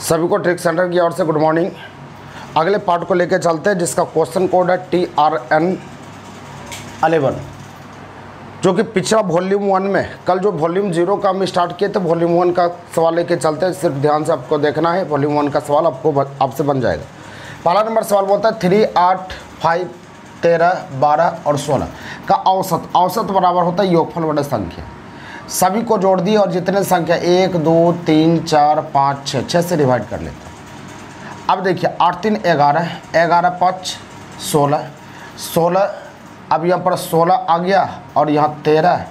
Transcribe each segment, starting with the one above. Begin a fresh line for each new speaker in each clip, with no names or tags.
सभी को trick centre की ओर से गुड मॉर्निंग। अगले पार्ट को लेकर चलते हैं जिसका क्वेश्चन कोड है TRN11, जो कि पिछला वॉल्यूम 1 में कल जो वॉल्यूम 0 का हम स्टार्ट किए थे वॉल्यूम 1 का सवाल लेके चलते हैं। सिर्फ ध्यान से आपको देखना है, वॉल्यूम 1 का सवाल आपसे बन जाएगा। पहला नंबर सवाल बोलता है 3, 8, 5, 13, 12 और 16 का औसत बराबर होता है योगफल बटे संख्या। सभी को जोड़ दिए और जितने संख्या 1, 2, 3, 4, 5, 6 से डिवाइड कर लेते हैं। अब देखिए 8, 3, 11, 11, 5, 16, अब यहाँ पर 16 आ गया और यहाँ 13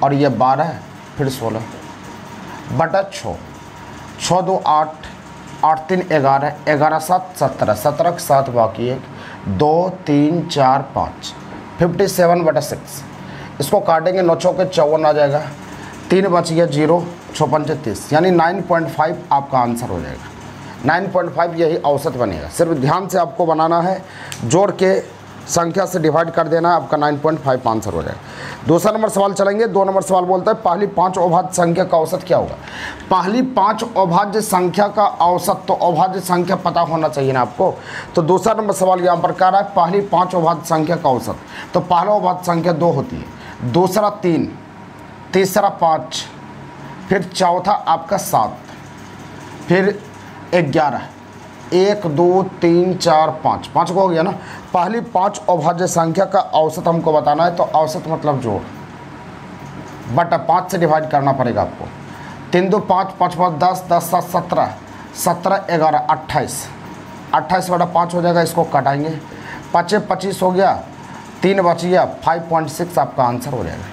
और ये 12 फिर 16 बटा 6, 6, 2, 8, 8, 3, 11, 11, 7, 17, 17 के साथ बाकी 1, 2, 3, 4, 5, 57 बटा 6। इसको काटेंगे 9 चौके 54 आ जाएगा, 3 बच गया 0, 6 पंचे 30, यानी 9.5 आपका आंसर हो जाएगा। 9.5 यही औसत बनेगा। सिर्फ ध्यान से आपको बनाना है, जोड़ के संख्या से डिवाइड कर देना, आपका 9.5 आंसर हो जाएगा। दूसरा नंबर सवाल चलेंगे। 2 नंबर सवाल बोलता है पहली 5 अभाज्य संख्या का औसत क्या होगा। पहली 5 अभाज्य संख्या का औसत, तो अभाज्य संख्या पता होना चाहिए ना आपको। तो दूसरा नंबर सवाल यहाँ पर कह रहा है पहली 5 अभाज्य संख्या का औसत। तो पहला अभाज्य संख्या 2 होती है, दूसरा 3, तीसरा 5, फिर चौथा आपका 7, फिर 11, 1, 2, 3, 4, 5 को हो गया ना। पहली 5 अभाज्य संख्या का औसत हमको बताना है, तो औसत मतलब जोड़ बटा 5 से डिवाइड करना पड़ेगा आपको। 3, 2, 5, 5, 5, 10, 10, 7, 17, 17, 11, 28, 28 बटा 5 हो जाएगा। इसको कटाएंगे, 5, 25 हो गया, 3 बच गया, 5.6 आपका आंसर हो जाएगा।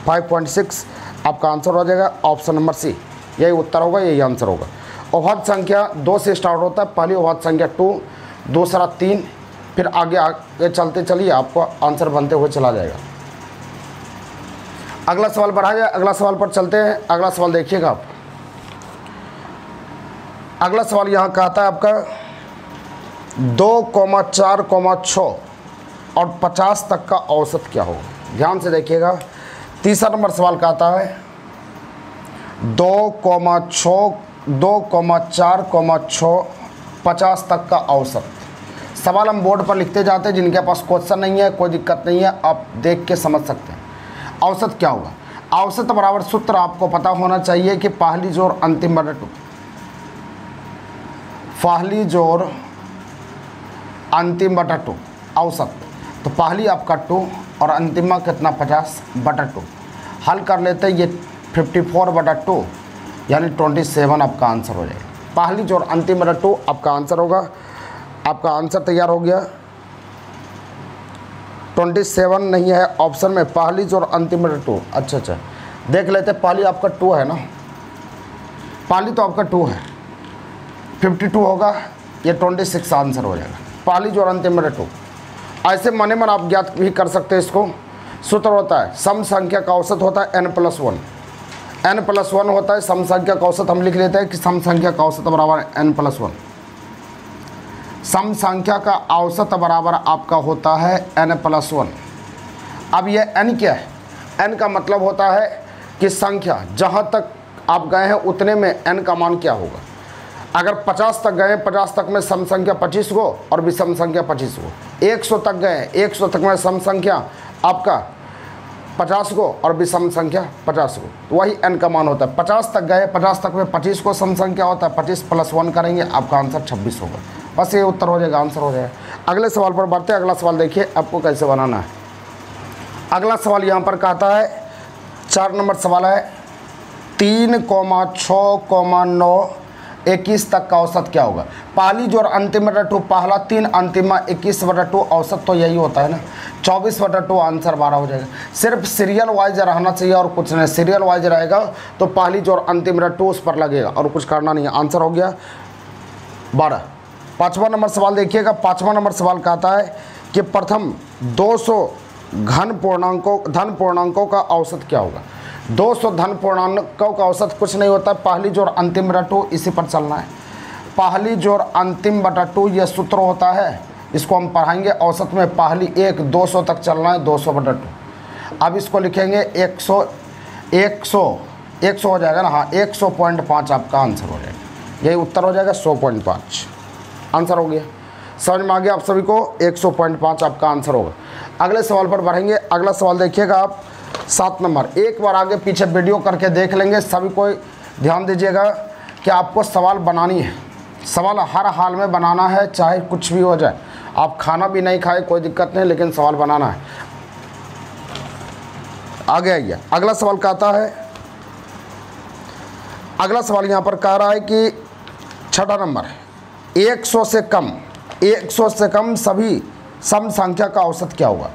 5.6 आपका आंसर हो जाएगा। ऑप्शन नंबर सी यही उत्तर होगा, यही आंसर होगा। अभाज्य संख्या 2 से स्टार्ट होता है। पहली अभाज्य संख्या 2, दूसरा 3, फिर आगे चलते चलिए आपको आंसर बनते हुए चला जाएगा। अगला सवाल बढ़ा जाए, अगला सवाल पर चलते हैं। अगला सवाल देखिएगा आप। अगला सवाल यहाँ कहता है आपका 2, 4, 6 और 50 तक का औसत क्या होगा। ध्यान से देखिएगा। तीसरा नंबर सवाल कहता है 2, 4, 6, 50 तक का औसत। सवाल हम बोर्ड पर लिखते जाते हैं। जिनके पास क्वेश्चन नहीं है कोई दिक्कत नहीं है, आप देख के समझ सकते हैं। औसत क्या होगा। औसत बराबर सूत्र आपको पता होना चाहिए कि पहली जोड़ अंतिम बटा 2, पहली जोड़ अंतिम बटा 2 औसत। तो पहली आपका 2 और अंतिमा कितना 50 बटा 2। हल कर लेते हैं, ये 54 बटा 2 यानी 27 आपका आंसर हो जाएगा। पहली जोड़ अंतिम बटा 2 आपका आंसर होगा। आपका आंसर तैयार हो गया। 27 नहीं है ऑप्शन में, पहली जोड़ अंतिम बटा 2। अच्छा देख लेते हैं। पहली आपका 2 है ना, पहली तो आपका 2 है, 52 होगा, ये 26 आंसर हो जाएगा। पहली जोड़ अंतिम बटा 2। ऐसे मन मन आप ज्ञात भी कर सकते हैं। इसको सूत्र होता है सम संख्या का औसत होता है n+1। n+1 होता है सम संख्या का औसत। हम लिख लेते हैं कि सम संख्या का औसत बराबर n+1। सम संख्या का औसत बराबर आपका होता है n+1। अब ये n क्या है। n का मतलब होता है कि संख्या जहाँ तक आप गए हैं उतने में n का मान क्या होगा। अगर 50 तक गए, 50 तक में सम संख्या 25 गो और विषम संख्या 25 गो। 100 तक गए, 100 तक में सम संख्या आपका 50 गो और विषम संख्या 50 गो, तो वही n का मान होता है। 50 तक गए, 50 तक में 25 को सम संख्या होता है, 25 + 1 करेंगे, आपका आंसर 26 होगा। बस ये उत्तर हो जाएगा, आंसर हो जाएगा। अगले सवाल पर बढ़ते हैं। अगला सवाल देखिए आपको कैसे बनाना है। अगला सवाल यहाँ पर कहता है 4 नंबर सवाल है 3, 6, 9, 21 तक का औसत क्या होगा। पहली जोड़ अंतिम बटा 2, पहला 3 अंतिमा 21 बटा 2 औसत तो यही होता है ना। 24 बटा 2 आंसर 12 हो जाएगा। सिर्फ सीरियल वाइज रहना चाहिए और कुछ नहीं। सीरियल वाइज रहेगा तो पहली जोड़ अंतिम बटा 2 उस पर लगेगा और कुछ करना नहीं है। आंसर हो गया 12। 5वां नंबर सवाल देखिएगा। 5वां नंबर सवाल कहता है कि प्रथम 200 धन पूर्णांकों का औसत क्या होगा। 200 धन पूर्णांकों का औसत कुछ नहीं होता। पहली जोड़ अंतिम बटा 2 इसी पर चलना है। पहली जोड़ अंतिम बटा 2 यह सूत्र होता है, इसको हम पढ़ाएंगे औसत में। पहली 1 200 तक चलना है, 200 बटा 2। अब इसको लिखेंगे 100 हो जाएगा ना। हाँ 100.5 आपका आंसर हो जाएगा। यही उत्तर हो जाएगा 100.5 आंसर हो गया। समझ में आ गया आप सभी को, 100.5 आपका आंसर होगा। अगले सवाल पर बढ़ेंगे। अगला सवाल देखिएगा आप 7 नंबर। एक बार आगे पीछे वीडियो करके देख लेंगे सभी को। ध्यान दीजिएगा कि आपको सवाल बनानी है, सवाल हर हाल में बनाना है, चाहे कुछ भी हो जाए। आप खाना भी नहीं खाए कोई दिक्कत नहीं, लेकिन सवाल बनाना है। आगे आइए, अगला सवाल कहता है, अगला सवाल यहाँ पर कह रहा है कि 6 नंबर, 100 से कम, 100 से कम सभी सम संख्या का औसत क्या होगा।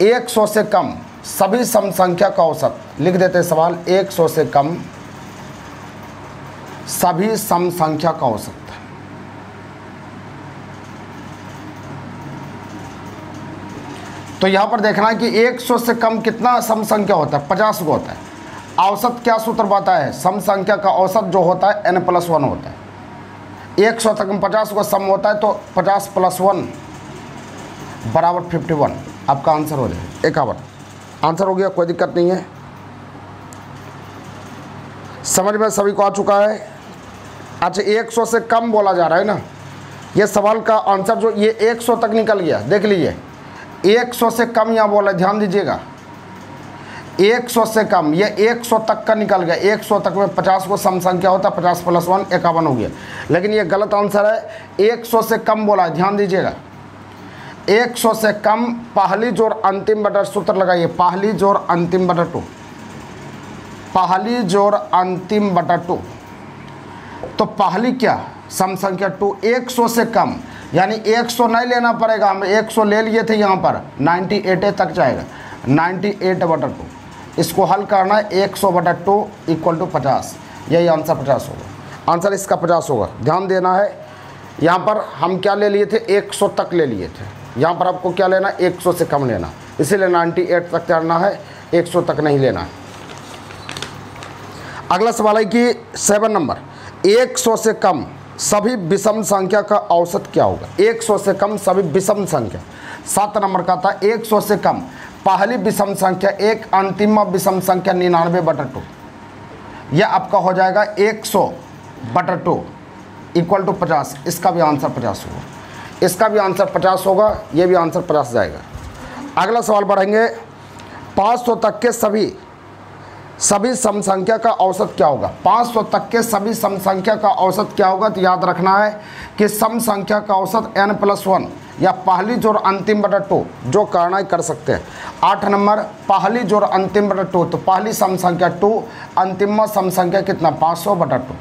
100 से कम सभी सम संख्या का औसत, लिख देते हैं सवाल, 100 से कम सभी सम संख्या का औसत। तो यहां पर देखना है कि 100 से कम कितना सम संख्या होता है, 50 को होता है। औसत क्या सूत्र बताया है, सम संख्या का औसत जो होता है n+1 होता है। 100 तक 50 को सम होता है, तो 50 + 1 बराबर 51 आपका आंसर हो जाएगा, 51 आंसर हो गया, कोई दिक्कत नहीं है। समझ में सभी को आ चुका है। अच्छा, 100 से कम बोला जा रहा है ना, ये सवाल का आंसर जो ये 100 तक निकल गया, देख लीजिए 100 से कम यहाँ बोला, ध्यान दीजिएगा 100 से कम, ये 100 तक का निकल गया। 100 तक में 50 को सम संख्या होता है, 50 + 1 51 हो गया, लेकिन ये गलत आंसर है। 100 से कम बोला है, ध्यान दीजिएगा 100 से कम पहली जोड़ अंतिम बटा सूत्र लगाइए, पहली जोड़ अंतिम बटा 2, पहली जोड़ अंतिम बटा 2। तो पहली क्या सम संख्या 2, 100 से कम यानी 100 नहीं लेना पड़ेगा, हम 100 ले लिए थे, यहाँ पर 98 तक जाएगा, 98/2। इसको हल करना है, 100/2 = 50, यही आंसर 50 होगा, आंसर इसका 50 होगा। ध्यान देना है, यहाँ पर हम क्या ले लिए थे, 100 तक ले लिए थे, यहाँ पर आपको क्या लेना, 100 से कम लेना, इसीलिए 98 तक चढ़ना है, 100 तक नहीं लेना है। अगला सवाल है कि 7 नंबर, 100 से कम सभी विषम संख्या का औसत क्या होगा। 100 से कम सभी विषम संख्या। 7 नंबर का था 100 से कम पहली विषम संख्या 1, अंतिम विषम संख्या 99/2, यह आपका हो जाएगा 100/2 = 50। इसका भी आंसर 50 होगा, इसका भी आंसर 50 होगा, यह भी आंसर 50 जाएगा। अगला सवाल बढ़ेंगे, 500 तक के सभी सम संख्या का औसत क्या होगा। 500 तक के सभी सम संख्या का औसत क्या होगा। तो याद रखना है कि सम संख्या का औसत n+1 या पहली जोड़ अंतिम बटा 2 जो करना है कर सकते हैं। 8 नंबर, पहली जोड़ अंतिम बटा 2, तो पहली सम संख्या 2, अंतिम सम संख्या कितना 500/2।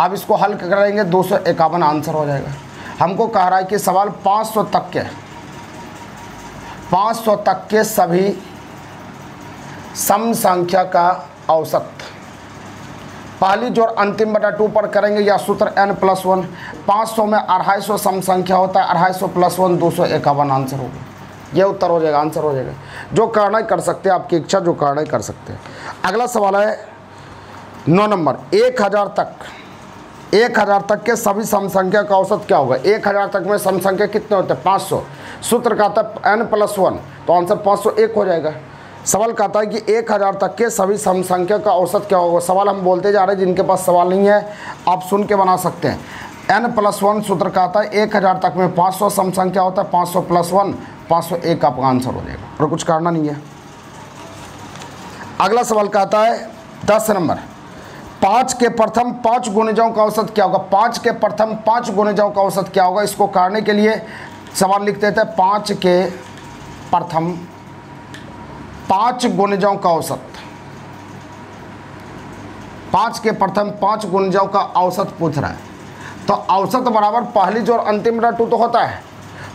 अब इसको हल करेंगे 251 आंसर हो जाएगा। हमको कह रहा है कि सवाल 500 तक के सभी सम संख्या का औसत पहली जोड़ अंतिम बटा 2 पर करेंगे, या सूत्र n+1। 500 में 250 सम संख्या होता है, 250 + 1 251 आंसर होगा, यह उत्तर हो जाएगा, आंसर हो जाएगा। जो करना है कर सकते हैं, आपकी इच्छा, जो करना है कर सकते हैं। अगला सवाल है 9 नंबर, 1000 तक के सभी सम संख्या का औसत क्या होगा। 1000 तक में सम संख्या कितने होते हैं 500, सूत्र कहता है n+1, तो आंसर 501 हो जाएगा। सवाल कहता है कि 1000 तक के सभी सम संख्या का औसत क्या होगा। सवाल हम बोलते जा रहे हैं, जिनके पास सवाल नहीं है आप सुन के बना सकते हैं। n+1 सूत्र कहता है 1000 तक में 500 सम संख्या होता है, 500 + 1 501 आपका आंसर हो जाएगा, और कुछ करना नहीं है। अगला सवाल कहता है 10 नंबर, 5 के प्रथम 5 गुणिजों का औसत क्या होगा। 5 के प्रथम 5 गुणिजों का औसत क्या होगा। इसको करने के लिए सवाल लिख देते हैं, 5 के प्रथम 5 गुणिजों का औसत। 5 के प्रथम 5 गुणिजों का औसत पूछ रहा है, तो औसत बराबर पहली जोड़ अंतिम बटा 2 तो होता है,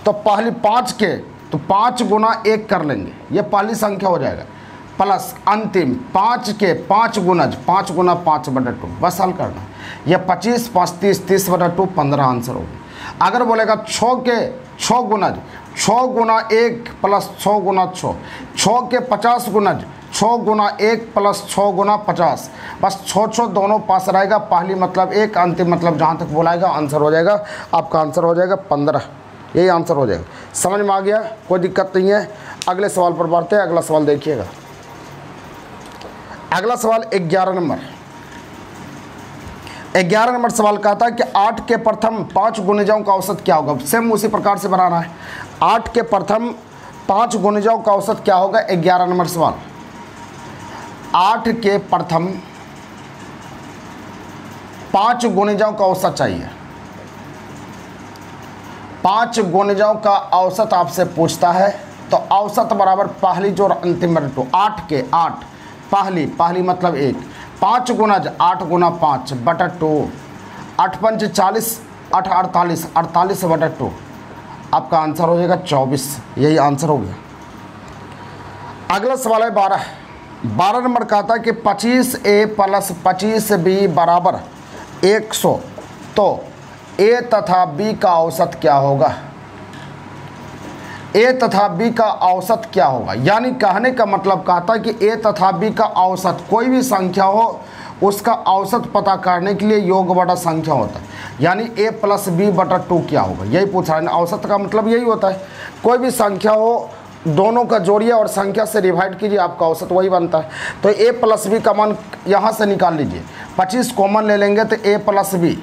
तो पहली 5 के तो 5 गुना 1 कर लेंगे, ये पहली संख्या हो जाएगा, प्लस अंतिम 5 के 5 गुणज 5 गुना 5/2, बस हल करना। यह 25 5 30 30/2 15 आंसर होगा। अगर बोलेगा 6 के 6 गुणज 6 गुना 1 प्लस 6 गुना 6, 6 के 50 गुणज 6 गुना 1 प्लस 6 गुना 50, बस 6 दोनों पास रहेगा, पहली मतलब 1, अंतिम मतलब जहाँ तक बोलाएगा आंसर हो जाएगा। आपका आंसर हो जाएगा 15, यही आंसर हो जाएगा। समझ में आ गया, कोई दिक्कत नहीं है। अगले सवाल पर बढ़ते हैं। अगला सवाल देखिएगा, अगला सवाल 11 नंबर, 11 नंबर सवाल कहता है कि 8 के प्रथम 5 गुणिजों का औसत क्या होगा। सेम उसी प्रकार से बनाना है। 8 के प्रथम 5 गुणिजों का औसत क्या होगा। 11 नंबर सवाल, 8 के प्रथम 5 गुणिजों का औसत चाहिए। 5 गुणिजों का औसत आपसे पूछता है, तो औसत बराबर पहली जोड़ अंतिम बटे 2। 8 के 8 पहली मतलब 1, 5 गुना 8 गुना 5 बटा 2, 8 पंच 40, 8 48, 48 बटा 2। आपका आंसर हो जाएगा 24। यही आंसर हो गया। अगला सवाल है 12 नंबर कहता है कि 25A प्लस 25B बराबर 100, तो A तथा B का औसत क्या होगा। A तथा B का औसत क्या होगा, यानी कहने का मतलब कहता है कि A तथा B का औसत, कोई भी संख्या हो उसका औसत पता करने के लिए योग बटा संख्या होता है, यानी A प्लस B बटा 2 क्या होगा, यही पूछ रहा है। औसत का मतलब यही होता है, कोई भी संख्या हो दोनों का जोड़िए और संख्या से डिवाइड कीजिए, आपका औसत वही बनता है। तो A प्लस B का मान यहाँ से निकाल लीजिए, 25 कॉमन ले लेंगे तो A प्लस B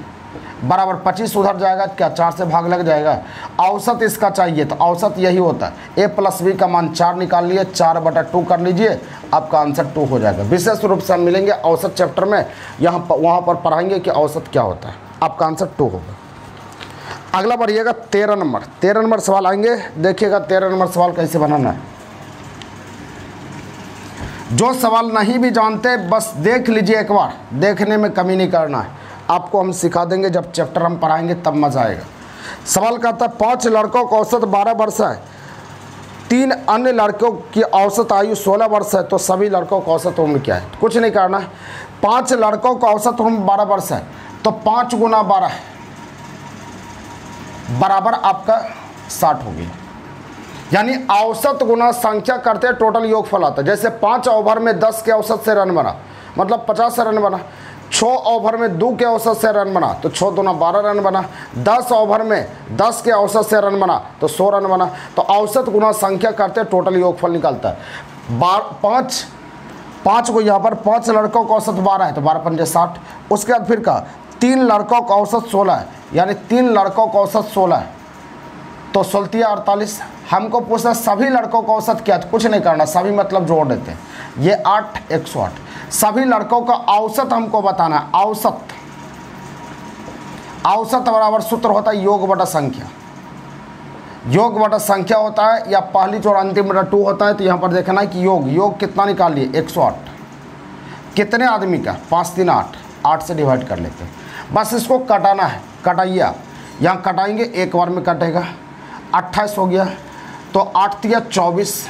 बराबर 25 उधर जाएगा, क्या 4 से भाग लग जाएगा। औसत इसका चाहिए, तो औसत यही होता है। A प्लस B का मान 4 निकाल लिए, 4 बटा 2 कर लीजिए, आपका आंसर 2 हो जाएगा। विशेष रूप से हम मिलेंगे औसत चैप्टर में, वहाँ पर पढ़ाएंगे कि औसत क्या होता है। आपका आंसर 2 होगा। अगला बढ़िएगा 13 नंबर सवाल आएंगे। देखिएगा 13 नंबर सवाल कैसे बनाना है। जो सवाल नहीं भी जानते बस देख लीजिए एक बार, देखने में कमी नहीं करना है, आपको हम सिखा देंगे। जब चैप्टर हम पढ़ाएंगे तब मजा आएगा। सवाल कहता है 5 लड़कों का औसत 12 वर्ष है, 3 अन्य लड़कों की औसत आयु 16 वर्ष है, तो सभी लड़कों का औसत उम्र क्या है। कुछ नहीं करना है, 5 लड़कों का औसत उम्र 12 वर्ष है, तो 5 गुना 12 बराबर आपका 60 हो गया। यानी औसत गुना संख्या करते हैं, टोटल योगफल आता है। जैसे 5 ओवर में 10 के औसत से रन बना, मतलब 50 रन बना। 6 ओवर में 2 के औसत से रन बना, तो 6 दूना 12 रन बना। 10 ओवर में 10 के औसत से रन बना, तो 100 रन बना। तो औसत गुना संख्या करते टोटल योगफल निकलता है। 5 को यहाँ पर 5 लड़कों का औसत 12 है, तो 12 पंजे 60। उसके बाद फिर कहा 3 लड़कों का औसत 16 है, यानी 3 लड़कों का औसत 16 है, तो 16 48। हमको पूछना सभी लड़कों का औसत क्या है, कुछ नहीं करना, सभी मतलब जोड़ देते हैं। ये 8 108, सभी लड़कों का औसत हमको बताना है। औसत बराबर सूत्र होता है योग बटा संख्या। योग बटा संख्या होता है, या पहली जोड़ अंतिम बटा 2 होता है। तो यहाँ पर देखना है कि योग कितना निकाल लिए 108। कितने आदमी का, 5 3 8, 8 से डिवाइड कर लेते हैं। बस इसको कटाना है, कटाइए आप, यहाँ कटाएंगे एक बार में कटेगा। 28 हो गया, तो 8 3 24,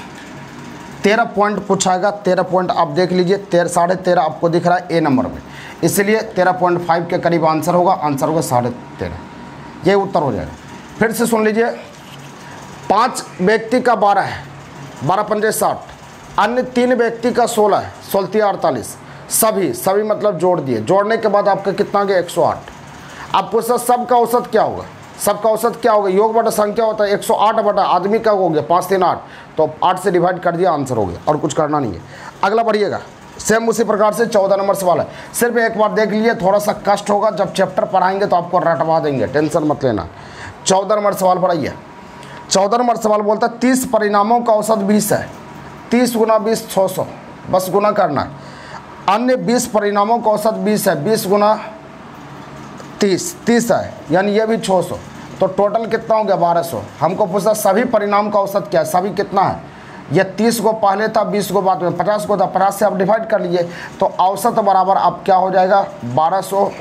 13 पॉइंट पूछाएगा। 13 पॉइंट आप देख लीजिए, 13.5 आपको दिख रहा है ए नंबर में, इसलिए 13.5 के करीब आंसर होगा। आंसर होगा 13.5, ये उत्तर हो जाएगा। फिर से सुन लीजिए, 5 व्यक्ति का 12 है, 12 पंजे 60, अन्य 3 व्यक्ति का 16 है, 16 48। सभी मतलब जोड़ दिए, जोड़ने के बाद आपका कितना गया 108। अब पूछा सबका औसत क्या होगा, सबका औसत क्या होगा, योग बटा संख्या होता है। 108 बटा आदमी का हो गया 5 3 8, तो 8 से डिवाइड कर दिया, आंसर हो गया, और कुछ करना नहीं है। अगला बढ़िएगा, सेम उसी प्रकार से 14 नंबर सवाल है। सिर्फ एक बार देख लीजिए, थोड़ा सा कष्ट होगा, जब चैप्टर पढ़ाएंगे तो आपको रटवा देंगे, टेंशन मत लेना। 14 नंबर सवाल पढ़ाइए। 14 नंबर सवाल बोलता है 30 परिणामों का औसत 20 है, 30 गुना 20 600, बस गुना करना है। अन्य 20 परिणामों का औसत 20 है, 20 गुना 30 है, यानी ये भी 600, तो टोटल कितना हो गया 1200। हमको पूछा सभी परिणाम का औसत क्या है, सभी कितना है। ये 30 को पहले था, 20 को बाद में, 50 को था, 50 से आप डिवाइड कर लीजिए, तो औसत बराबर आप क्या हो जाएगा 1200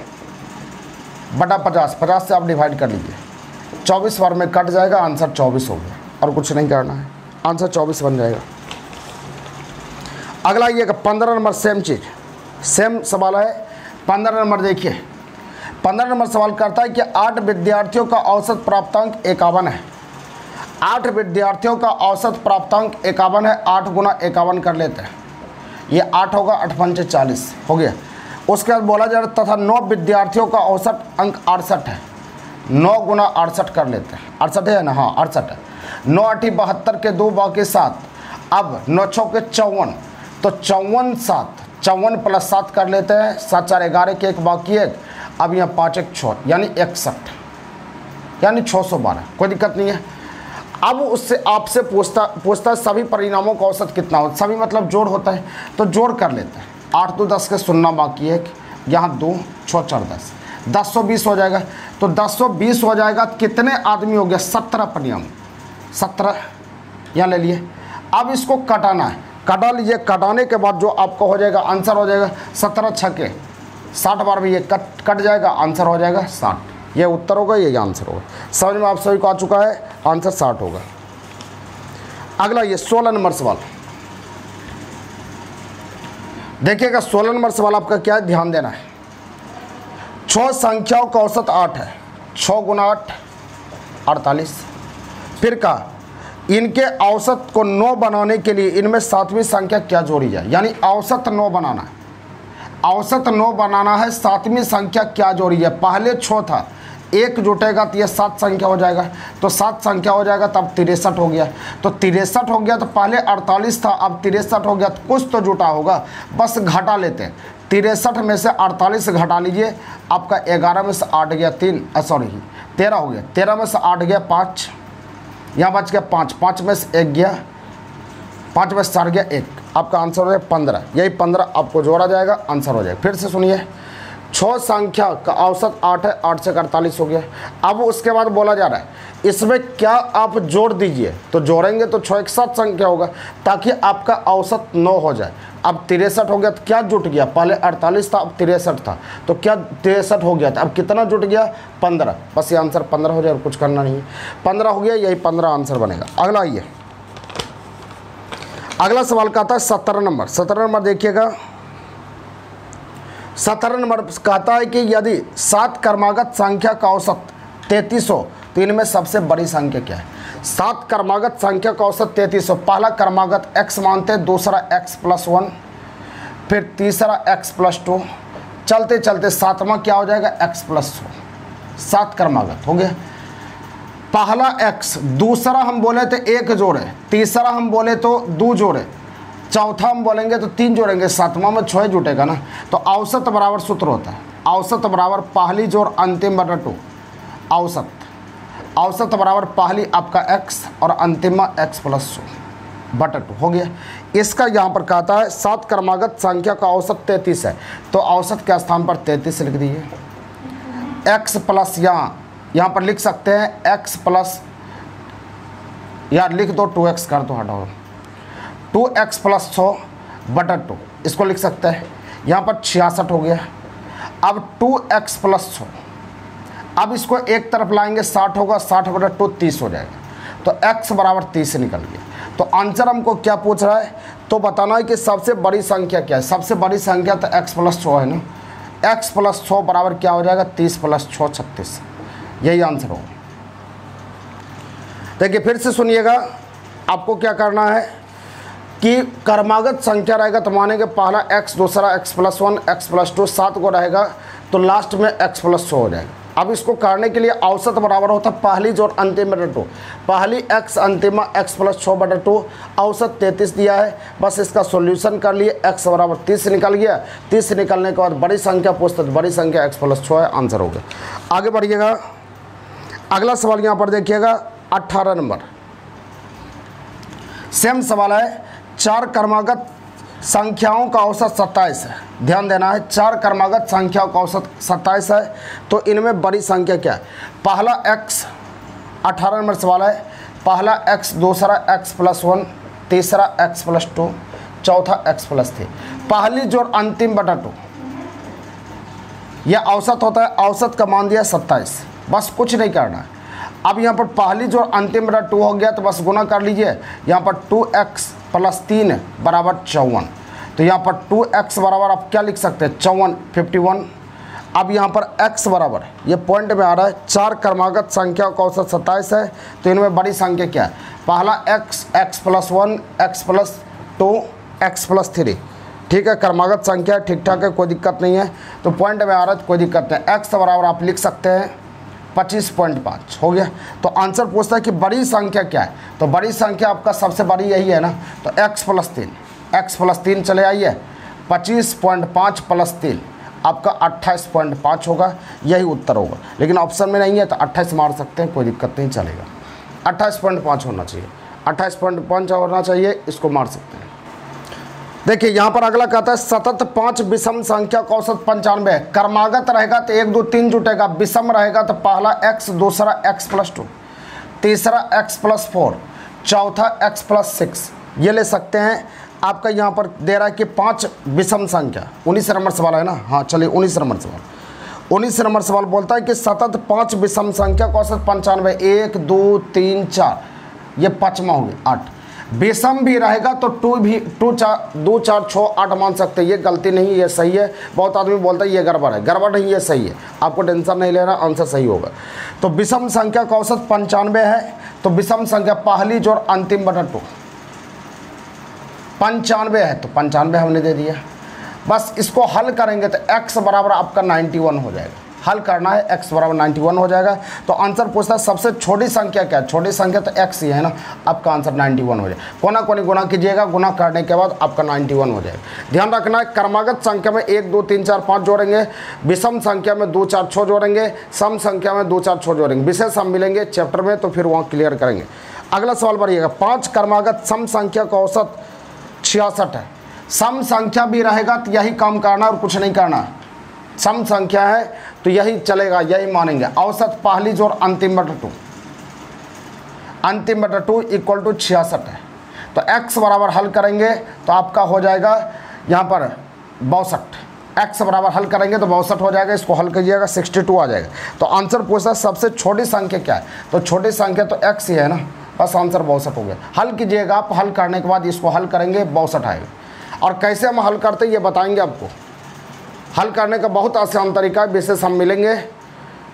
बटा 50, 50 से आप डिवाइड कर लीजिए, 24 बार में कट जाएगा, आंसर 24 हो गया, और कुछ नहीं करना है, आंसर 24 बन जाएगा। अगला ये 15 नंबर सेम चीज़, सेम सवाल है। 15 नंबर देखिए, 15 नंबर सवाल करता है कि 8 विद्यार्थियों का औसत प्राप्तांक 51 है। 8 विद्यार्थियों का औसत प्राप्तांक 51 है, 8 गुना 51 कर लेते हैं, ये 8 होगा, 8 पंचे 40 हो गया। उसके बाद बोला जा रहा तथा 9 विद्यार्थियों का औसत अंक 68 है, 9 गुना 68 कर लेते हैं, 68 है ना, हाँ 68 है। 9 8 72 के 2 बाकी 7, अब 9 6 के 54, तो 54 7, 54 प्लस 7 कर लेते हैं, 7 4 11 के 1 बाकी 1, अब यहाँ 5 1 6 यानी 61 यानी 612, कोई दिक्कत नहीं है। अब उससे आपसे पूछता है सभी परिणामों का औसत कितना हो, सभी मतलब जोड़ होता है, तो जोड़ कर लेते हैं। 8 2 10 के सुनना बाकी है, यहाँ 2 6 4 10 1020 हो जाएगा। तो 1020 हो जाएगा, कितने आदमी हो गया, 17 परिणाम, 17 यहाँ ले लिए। अब इसको कटाना है, कटा लीजिए। कटाने के बाद जो आपका हो जाएगा आंसर हो जाएगा 17 छके 60 बार भी ये कट जाएगा, आंसर हो जाएगा 60। ये उत्तर होगा, ये आंसर होगा। समझ में आप सभी को आ चुका है, आंसर 60 होगा। अगला ये 16 नंबर सवाल देखिएगा। 16 नंबर सवाल आपका क्या है, ध्यान देना है। 6 संख्याओं का औसत 8 है, 6 गुना 8 48। फिर कहा इनके औसत को 9 बनाने के लिए इनमें 7वीं संख्या क्या जोड़ी जाए, यानी औसत 9 बनाना है, औसत 9 बनाना है, 7वीं संख्या क्या जोड़ी जाए। पहले 6 था, 1 जुटेगा तो ये 7 संख्या हो जाएगा, तो 7 संख्या हो जाएगा, तब 63 हो गया। तो 63 हो गया, तो पहले 48 था, अब 63 हो गया, तो कुछ तो जुटा होगा, बस घटा लेते हैं। 63 में से 48 घटा लीजिए, आपका 11 में से 8 गया 13 हो गया। 13 में से 8 गया 5, यहाँ बच गया 5, 5 में से 1 गया, 5 में से 4 गया 1, आपका आंसर हो जाएगा 15। यही 15 आपको जोड़ा जाएगा, आंसर हो जाएगा। फिर से सुनिए, 6 संख्या का औसत 8 है, 8 से 48 हो गया। अब उसके बाद बोला जा रहा है इसमें क्या आप जोड़ दीजिए, तो जोड़ेंगे तो 6 एक 7 संख्या होगा, ताकि आपका औसत 9 हो जाए। अब 63 हो गया, तो क्या जुट गया, पहले 48 था, अब 63 था, तो क्या 63 हो गया था, अब कितना जुट गया 15, बस ये आंसर 15 हो जाए, और कुछ करना नहीं है। 15 हो गया, यही 15 आंसर बनेगा। अगला आइए, अगला सवाल कहता है 17 नंबर। 17 नंबर देखिएगा। 17 नंबर कहता है कि यदि 7 क्रमागत संख्या का औसत 33 हो तो इनमें सबसे बड़ी संख्या क्या है। 7 क्रमागत संख्या का औसत 33 हो। पहला क्रमागत x मानते हैं, दूसरा x + 1, फिर तीसरा x + 2, चलते चलते 7वां क्या हो जाएगा x + 2। 7 क्रमागत हो गया। पहला x, दूसरा हम बोले तो 1 जोड़े, तीसरा हम बोले तो 2 जोड़े, चौथा हम बोलेंगे तो 3 जोड़ेंगे, 7वां में 6 जुटेगा ना। तो औसत बराबर सूत्र होता है, औसत बराबर पहली जोड़ अंतिम बटा 2। औसत बराबर पहली आपका x और अंतिम x + 2 बटा 2 हो गया। इसका यहाँ पर कहता है 7 क्रमागत संख्या का औसत 33 है, तो औसत के स्थान पर 33 लिख दीजिए। x प्लस यहाँ पर लिख सकते हैं x प्लस, यार लिख दो 2x कर दो, हटाओ 2x + 100 बटा 2, इसको लिख सकते हैं। यहाँ पर 66 हो गया। अब 2x + 100, अब इसको एक तरफ लाएंगे 60 होगा, 60 बटा 2 30 हो जाएगा, तो x बराबर 30 निकल गया। तो आंसर हमको क्या पूछ रहा है, तो बताना है कि सबसे बड़ी संख्या क्या है। सबसे बड़ी संख्या तो x + 100 है ना, x + 100 बराबर क्या हो जाएगा 30 + 6 36, यही आंसर होगा। देखिए फिर से सुनिएगा, आपको क्या करना है कि क्रमागत संख्या रहेगा तो मानेंगे पहला x, दूसरा x + 1, x + 2, 7 को रहेगा, तो लास्ट में x + 100 हो जाएगा। अब इसको करने के लिए औसत बराबर होता है पहली जोड़ अंतिम बटा 2, पहली x अंतिम x + 100 बटा 2, औसत 33 दिया है, बस इसका सॉल्यूशन कर लिए, x बराबर 30 निकल गया। 30 निकलने के बाद बड़ी संख्या पूछते, तो बड़ी संख्या x + 6 है, आंसर हो गया। आगे बढ़िएगा, अगला सवाल यहाँ पर देखिएगा 18 नंबर, सेम सवाल है। 4 क्रमागत संख्याओं का औसत 27 है, ध्यान देना है। 4 क्रमागत संख्याओं का औसत 27 है, तो इनमें बड़ी संख्या क्या है। पहला x, 18 नंबर सवाल है। पहला x, दूसरा x + 1, तीसरा x + 2, चौथा x + 3, पहली जोड़ अंतिम बटा 2, यह औसत होता है। औसत का मान दिया 27, बस कुछ नहीं करना है। अब यहाँ पर पहली जोड़ अंतिम बटा 2 हो गया, तो बस गुना कर लीजिए। यहाँ पर 2x + 3 बराबर 54, तो यहाँ पर 2x बराबर आप क्या लिख सकते हैं 54 51। अब यहाँ पर x बराबर, ये पॉइंट में आ रहा है, 4 क्रमागत संख्या का औसत 27 है, तो इनमें बड़ी संख्या क्या है। पहला x, x + 1, x + 2, x + 3, ठीक है, क्रमागत संख्या ठीक ठाक है, कोई दिक्कत नहीं है। तो पॉइंट में आ रहा है, कोई दिक्कत नहीं। x बराबर आप लिख सकते हैं 25.5 हो गया। तो आंसर पूछता है कि बड़ी संख्या क्या है, तो बड़ी संख्या आपका सबसे बड़ी यही है ना, तो x + 3 चले आइए, 25.5 + 3, आपका 28.5 होगा, यही उत्तर होगा। लेकिन ऑप्शन में नहीं है तो 28 मार सकते हैं, कोई दिक्कत नहीं, चलेगा। 28.5 होना चाहिए, 28.5 होना चाहिए, इसको मार सकते हैं। देखिए यहाँ पर अगला कहता है सतत 5 विषम संख्या का औसत 95 है। क्रमागत रहेगा तो 1 2 3 जुटेगा, विषम रहेगा तो पहला x, दूसरा x+2, तीसरा x+4, चौथा x+6, ये ले सकते हैं। आपका यहाँ पर दे रहा है कि 5 विषम संख्या, 19 नंबर सवाल है ना, हाँ चलिए 19 नंबर सवाल। 19 नंबर सवाल बोलता है कि सतत 5 विषम संख्या का औसत 95, 1 2 3 4, ये 5वां हो गया 8। विषम भी रहेगा तो 2 4 6 8 मान सकते हैं, ये गलती नहीं, ये सही है। बहुत आदमी बोलता है ये गड़बड़ है, गड़बड़ नहीं, ये सही है, आपको टेंशन नहीं लेना, आंसर सही होगा। तो विषम संख्या का औसत 95 है, तो विषम संख्या पहली जोड़ अंतिम बटा 2, 95 है तो 95 हमने दे दिया। बस इसको हल करेंगे तो x बराबर आपका 91 हो जाएगा। हल करना है, x बराबर 91 हो जाएगा। तो आंसर पूछता है सबसे छोटी संख्या क्या है, छोटी संख्या तो x ही है ना, आपका आंसर 91 हो जाएगा। कोना कोनी गुना कीजिएगा, गुना करने के बाद आपका 91 हो जाएगा। ध्यान रखना है, क्रमागत संख्या में 1 2 3 4 5 जोड़ेंगे, विषम संख्या में 2 4 6 जोड़ेंगे, सम संख्या में 2 4 6 जोड़ेंगे। विशेष हम मिलेंगे चैप्टर में तो फिर वहाँ क्लियर करेंगे। अगला सवाल बढ़िएगा, 5 क्रमागत सम संख्या का औसत 66 है। सम संख्या भी रहेगा तो यही काम करना और कुछ नहीं करना। सम संख्या है तो यही चलेगा, यही मानेंगे। औसत पहली जोड़ अंतिम बटा 2, अंतिम बटा 2 इक्वल टू 66 है। तो x बराबर हल करेंगे तो आपका हो जाएगा यहाँ पर 62। x बराबर हल करेंगे तो 62 हो जाएगा, इसको हल कीजिएगा 62 आ जाएगा। तो आंसर पूछता है सबसे छोटी संख्या क्या है, तो छोटी संख्या तो x ही है ना, बस आंसर 62 हो गया। हल कीजिएगा आप, हल करने के बाद इसको हल करेंगे 62 आएगा। और कैसे हम हल करते हैं ये बताएंगे आपको। हल करने का बहुत आसान तरीका है, विशेष हम मिलेंगे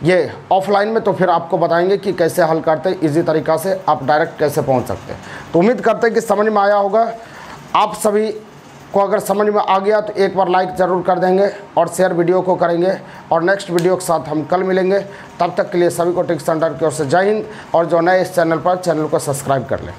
ये ऑफलाइन में तो फिर आपको बताएंगे कि कैसे हल करते हैं, इजी तरीका से आप डायरेक्ट कैसे पहुंच सकते हैं। तो उम्मीद करते हैं कि समझ में आया होगा। आप सभी को अगर समझ में आ गया तो एक बार लाइक ज़रूर कर देंगे और शेयर वीडियो को करेंगे। और नेक्स्ट वीडियो के साथ हम कल मिलेंगे। तब तक के लिए सभी को ट्रिक सेंटर की ओर से जय हिंद। और जो नए इस चैनल पर, चैनल को सब्सक्राइब कर लें।